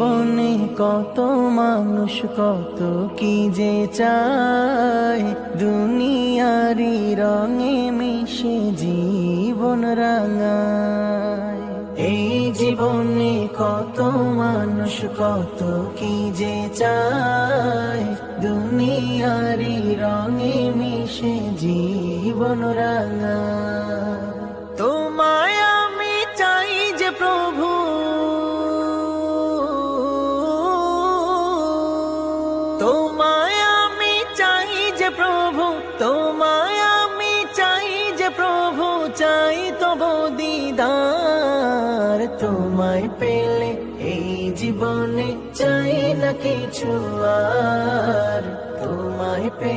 জীবনে কত মানুষ কত কি যে চায়, দুনিয়ারি রঙে মিশে জীবন রাঙায়। এই জীবনে কত মানুষ কত কি যে চায়, দুনিয়ারি রঙে মিশে জীবন রাঙায়। তোমায় আমি চাই যে প্রভু, তোমায় আমি চাই যে প্রভু, তোমায় আমি চাই যে প্রভু, চাই তব দিদার। তোমায় পেলে এই জীবনে চাই না কিছু আর, তোমায় পেলে